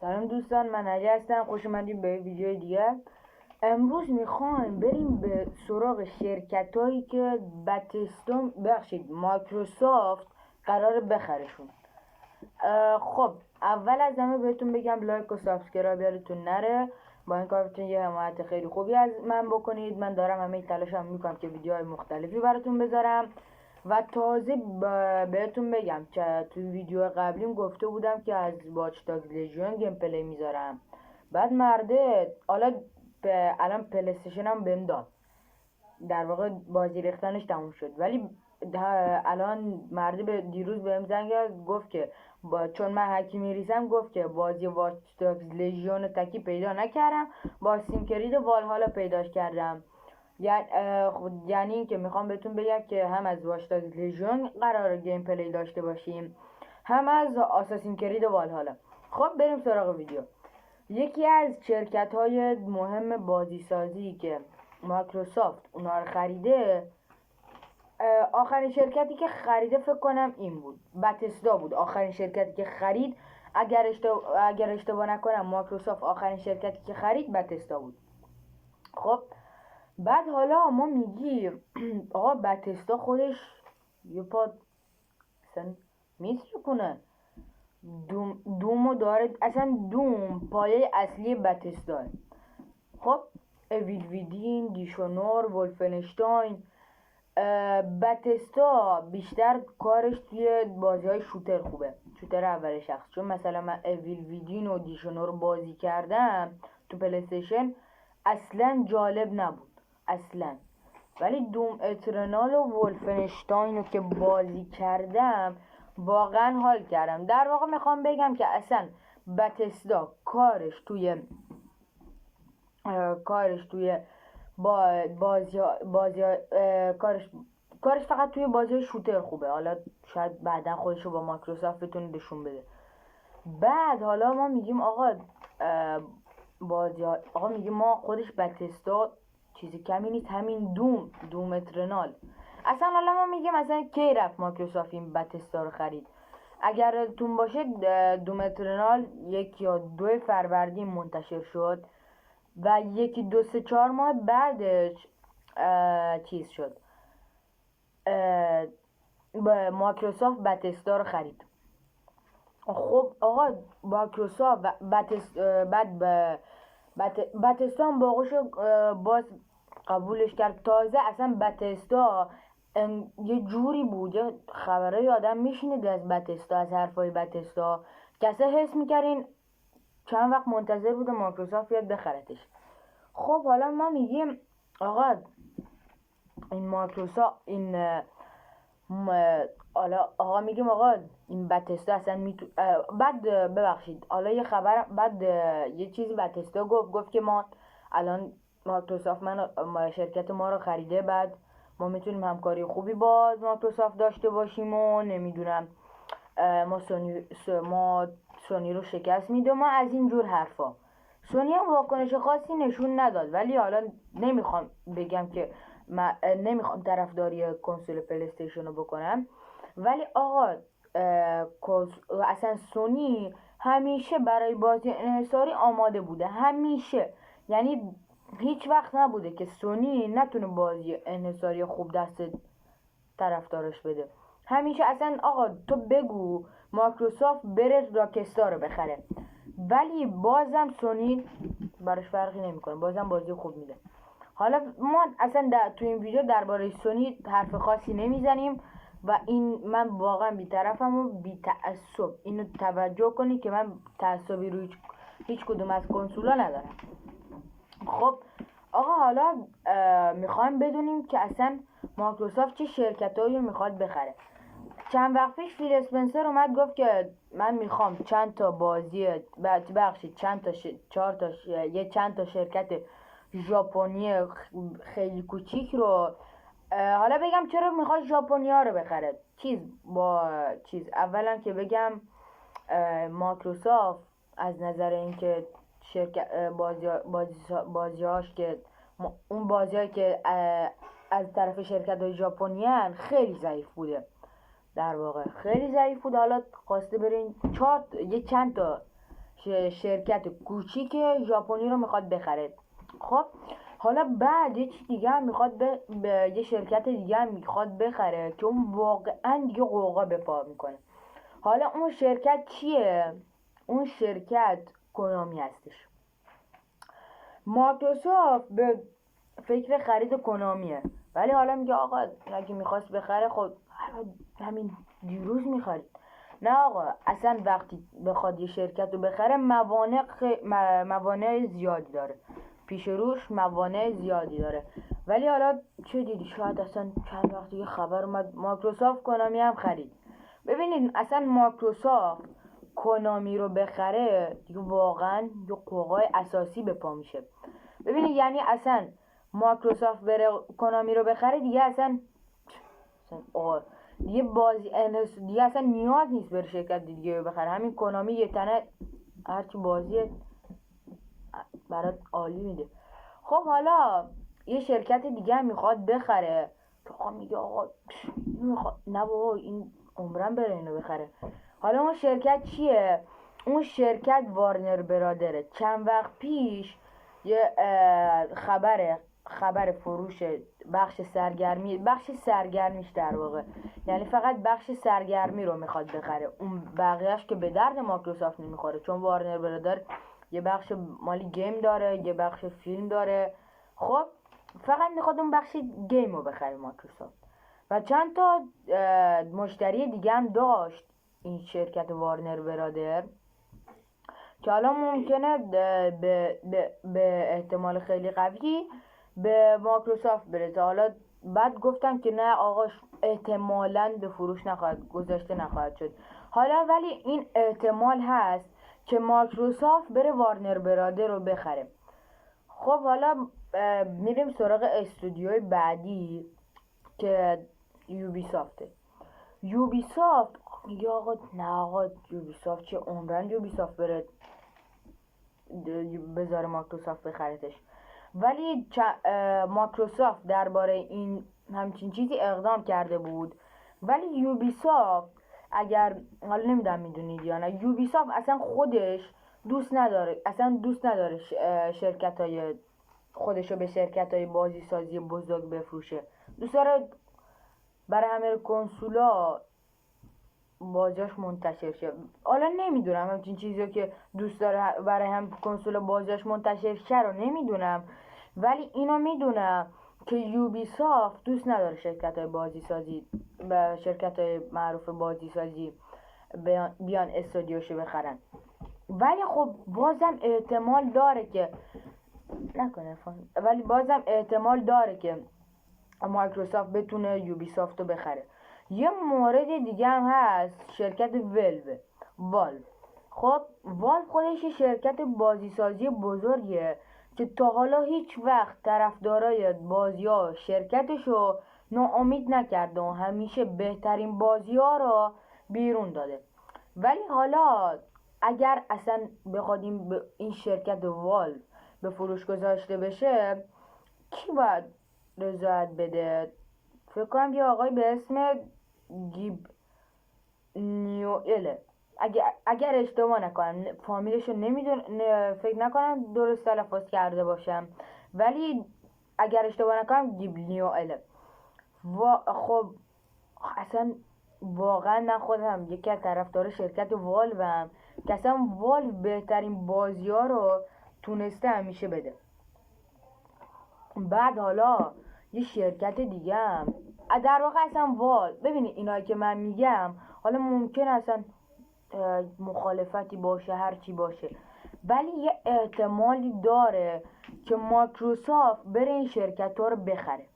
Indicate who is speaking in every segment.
Speaker 1: سلام دوستان، من علی هستم. خوش اومدید به ویدیو دیگه. امروز میخوایم بریم به سراغ شرکت هایی که مایکروسافت قرار بخرشون. خب اول از همه بهتون بگم لایک و سابسکرایب یادتون نره. با این کار بتونید یه حمایت خیلی خوبی از من بکنید. من دارم همه تلاشم میکنم که ویدیوهای مختلفی براتون بذارم. و تازه بهتون بگم که توی ویدیو قبلیم گفته بودم که از واچ داگز لژیون گیم پلی میذارم. بعد مرده الان پلی استیشن هم بهم داد، در واقع بازی ریختنش تموم شد، ولی الان مرده به دیروز بهم زنگ گفت که چون من هکی میریزم، گفت که بازی واچ داگز لژیون تکی پیدا نکردم، با سینکرید والهالا پیداش کردم. یعنی این که میخوام بهتون بگم که هم از واچ داگز لژیون قرار گیم پلی داشته باشیم، هم از آساسین کرید والهالا. خب بریم سراغ ویدیو. یکی از شرکت های مهم بازی سازی که مایکروسافت اونا رو خریده، آخرین شرکتی که خریده فکر کنم این بود، بتسدا بود آخرین شرکتی که خرید. اگر اشتباه نکنم مایکروسافت آخرین شرکتی که خرید بتسدا بود. خب بعد حالا ما میگیم آقا بتسدا خودش یه پا میتونه کنه دومو داره، اصلا دوم پایه اصلی بتسدا. خب اویل ویدین، دیشونور، ولفنشتاین، بتسدا بیشتر کارش توی بازی های شوتر خوبه، شوتر اول شخص. چون مثلا من اویل ویدین و دیشونور بازی کردم تو پلی استیشن، اصلا جالب نبود اصلا. ولی دوم اترنال و ولفنشتاین رو که بازی کردم واقعا حال کردم. در واقع میخوام بگم که اصلا بتسدا کارش توی کارش فقط توی بازی شوتر خوبه. حالا شاید بعدا خودشو با مایکروسافت بتونه نشون بده. بعد حالا ما میگیم آقا میگیم ما خودش بتسدا چیزی کمی نیست، همین دوم اترنال. اصلا حالا ما میگیم مثلا کی رفت مایکروسافت این بتسدا رو خرید. اگر تون باشه دوم اترنال 1 یا 2 فروردین منتشر شد و 1 2 3 4 ماه بعدش چیز شد، مایکروسافت بتسدا رو خرید. خب آقا مایکروسافت بتسدا هم باقوشو باز قبولش کرد. تازه اصلا بتسدا یه جوری بود، یه خبرهای آدم میشینید از بتسدا، از حرفای بتسدا، کسی حس میکردین چند وقت منتظر بوده مایکروسافت بیاد بخرتش. خب حالا ما میگیم آقا این مایکروسافت میگیم آقا این بتسدا اصلا بعد ببخشید حالا یه خبر، بعد یه چیزی بتسدا گفت که ما الان مایکروسافت شرکت ما رو خریده، بعد ما میتونیم همکاری خوبی با مایکروسافت داشته باشیم و نمیدونم ما سونی رو شکست میده، ما از این جور حرفا. سونی هم واکنش خاصی نشون نداد، ولی حالا نمیخوام بگم که نمیخوام طرفداری کنسول پلی استیشن رو بکنم، ولی آقا اصلا سونی همیشه برای بازی انحصاری آماده بوده، همیشه. یعنی هیچ وقت نبوده که سونی نتونه بازی انحصاری خوب دست طرفدارش بده. همیشه اصلا آقا تو بگو مایکروسافت بره راکستار رو بخره، ولی بازم سونی براش فرقی نمیکنه، بازم بازی خوب میده. حالا ما اصلا تو این ویدیو درباره سونی حرف خاصی نمیزنیم و این من واقعا بی‌طرفم و بی‌تعصب. اینو توجه کنید که من تعصبی روی هیچ کدوم از کنسولا ندارم. خب آقا حالا میخوایم بدونیم که اصلا مایکروسافت چه شرکتایی رو میخواد بخره. چند وقت پیش فیل اسپنسر اومد گفت که من میخوام چند تا بازی چند تا شرکت ژاپنی خیلی کوچیک رو، حالا بگم چرا میخواد ژاپنیا رو بخره. اولا که بگم مایکروسافت از نظر اینکه شرکت بازی‌هاش که اون بازی‌هایی که از طرف شرکت‌های ژاپنیان خیلی ضعیف بوده، در واقع خیلی ضعیف بود. حالا خواسته برین چند تا شرکت کوچیک ژاپنی رو میخواد بخره. خب حالا بعد یه چیز دیگه هم میخواد به یه شرکت دیگه هم میخواد بخره که اون واقعا دیگه قوقا به پا میکنه. حالا اون شرکت چیه؟ اون شرکت کنامی هستش. مایکروسافت به فکر خرید کنامیه، ولی حالا میگه آقا اگه میخواست بخره خب همین دیروز میخرید. نه آقا، اصلا وقتی بخواد یه شرکت رو بخره موانع زیادی داره، پیش روش موانع زیادی داره. ولی حالا چه دیدی؟ شاید اصلا چند وقت یه خبر اومد مایکروسافت کنامی هم خرید. ببینید اصلا مایکروسافت کنامی رو بخره دیگه واقعا یه قوقای اساسی به پا میشه. ببینید یعنی اصلا مایکروسافت بره کنامی رو بخره دیگه اصلا دیگه دیگه اصلا نیاز نیست بره شرکت دیگه بخره. همین کنامی یه تنه هرچی بازی برات عالی میده. خب حالا یه شرکت دیگه هم میخواد بخره، آقا میگه آقا نه بابا این عمرم بره اینو بخره. حالا اون شرکت چیه؟ اون شرکت وارنر برادره. چند وقت پیش یه خبر فروش بخش سرگرمیش در واقع، یعنی فقط بخش سرگرمی رو میخواد بخره، اون بقیهش که به درد مایکروسافت نمیخوره، چون وارنر برادر یه بخش مالی گیم داره، یه بخش فیلم داره. خب فقط میخواد اون بخش گیم رو بخره مایکروسافت. و چند تا مشتری دیگه هم داشت این شرکت وارنر برادر که حالا ممکنه به احتمال خیلی قوی به مایکروسافت برسه. حالا بعد گفتن که نه آقا احتمالاً به فروش گذاشته نخواهد شد. حالا ولی این احتمال هست که مایکروسافت بره وارنر برادر رو بخره. خب حالا میریم سراغ استودیوی بعدی که یوبیسافته. یوبیسافت میگه آقا نه آقا یوبیسافت چه عمرن یوبیسافت بره بذاره مایکروسافت بخرتش. ولی مایکروسافت درباره این همچین چیزی اقدام کرده بود، ولی یوبیسافت اگر حالا نمیدونم میدونید یا نه، یوبیسافت اصلا خودش دوست نداره شرکت‌های خودشو به شرکت‌های بازی سازی بزرگ بفروشه. دوست داره برای همه کنسولا بازیاش منتشر شه. حالا نمیدونم همچین چیزی که دوست داره برای هم کنسول بازیاش منتشر شه رو نمیدونم، ولی اینو میدونم که یوبیسافت دوست نداره شرکت‌های بازی سازی و شرکت‌های معروف بازی سازی بیان استودیوشو بخرن. ولی خب بازم احتمال داره که مایکروسافت بتونه یوبیسافت رو بخره. یه مورد دیگه هم هست، شرکت والو. خب والو خودش شرکت بازیسازی بزرگیه که تا حالا هیچ وقت طرفدارای بازی‌ها شرکتشو ناامید نکرده و همیشه بهترین بازی‌ها رو بیرون داده. ولی حالا اگر اصلا بخوادیم به این شرکت والو به فروش گذاشته بشه، کی باید رضایت بده؟ فکر کنم یه آقای به اسم گیب نیوئله، اگر اشتباه نکنم فامیلشو فکر نکنم درست تلفظ کرده باشم، ولی اگر اشتباه نکنم گیب نیوئله. خب اصلا واقعا من خودم یکی از طرفدار شرکت والوم که اصلا والو بهترین بازی ها رو تونسته همیشه بده. بعد حالا یه شرکت دیگه هم در واقع اصلا ببینید اینایی که من میگم حالا ممکن اصلا مخالفتی باشه هر چی باشه، ولی یه احتمالی داره که مایکروسافت بره این شرکت ها رو بخره.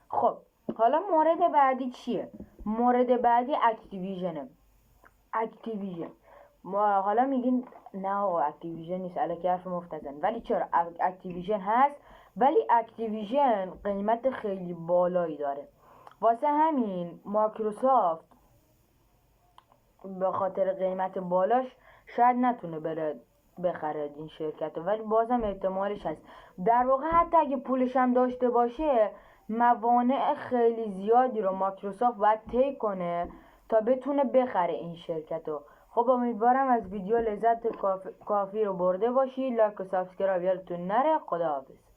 Speaker 1: خب حالا مورد بعدی چیه؟ مورد بعدی اکتیویژن. ما حالا میگین نه آقا اکتیویژن نیست، الکی حرف مفت نزن. ولی چرا؟ اکتیویژن هست، ولی اکتیویژن قیمت خیلی بالایی داره. واسه همین مایکروسافت به خاطر قیمت بالاش شاید نتونه بره بخره این شرکت، ولی بازم احتمالش هست. در واقع حتی اگه پولش هم داشته باشه، موانع خیلی زیادی رو مایکروسافت باید طی کنه تا بتونه بخره این شرکت رو. خب امیدوارم از ویدیو لذت کافی رو برده باشی. لایک و سابسکرایب یادتون نره. خداحافظ.